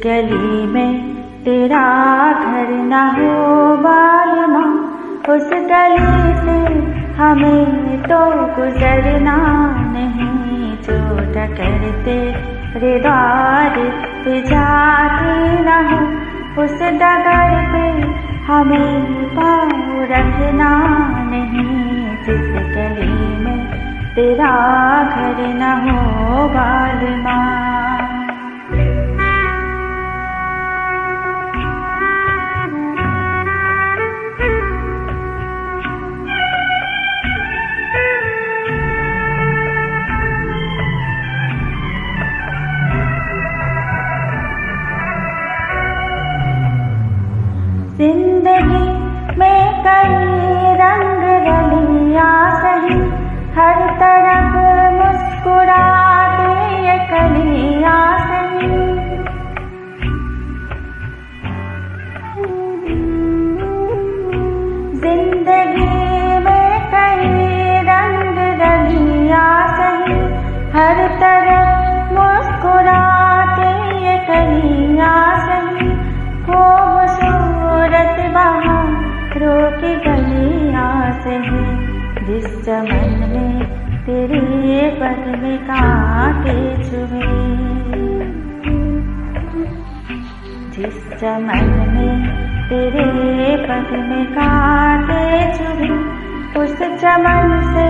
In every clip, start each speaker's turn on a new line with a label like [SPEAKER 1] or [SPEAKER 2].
[SPEAKER 1] गली में तेरा घर न हो बालमा, उस गली से हमें तो गुजरना नहीं। जो टकरते रे द्वार पे जाते न हो, उस डगर पे हमें पाँव रखना नहीं। जिस गली में तेरा घर न हो बालमा। जिंदगी में कई रंग रलियां सही, हर तरफ मुस्कुराते ये कलियां सही। जिंदगी में कई रंग रलियां सही, हर तरफ मुस्कुराते ये कलियां सही। खूबसूरत बहारों की गलियां सही, जिस चमन में तेरे पग में कांटे चुभे। जिस चमन में तेरे पग में कांटे चुभे, उस चमन से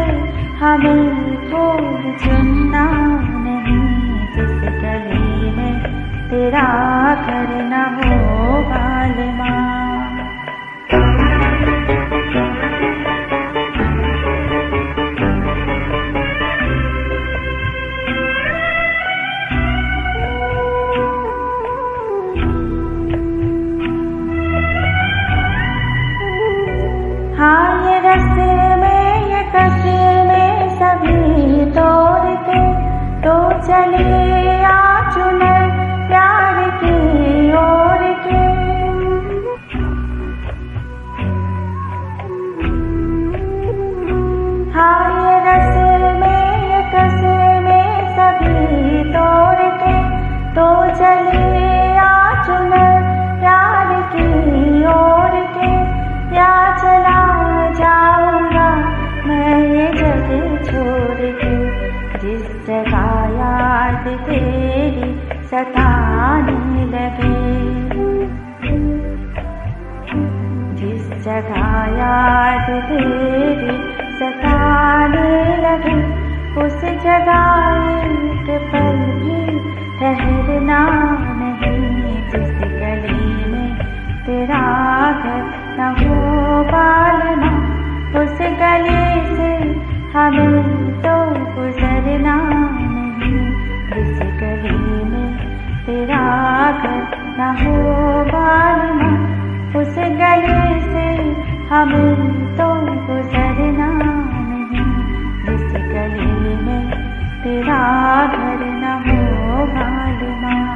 [SPEAKER 1] हमें फूल चुनना नहीं। जिस गली में तेरा घर न हो बालमा। हाँ ये रस्ते में ये कस्ते में सभी तोड़ के तो चले आ चुनर प्यार की ओर के। हाँ ये रस्ते में ये कस्ते में सभी तोड़ के तो चले आ चुनर प्यार की ओर के। या चला जाऊंगा मैं ये जगह छोड़ के, जिस जगह याद तेरी सताने लगे। जिस जगह याद तेरी सताने लगे, उस जगह एक पल भी ठहरना नहीं। जिस गली में तेरा घर न हो बालमा, उस गली से हमें तो गुजरना नहीं। जिस गली में तेरा घर न हो बालमा, उस गली से हमें तो गुजरना नहीं। जिस गली में तेरा घर न हो बालमा।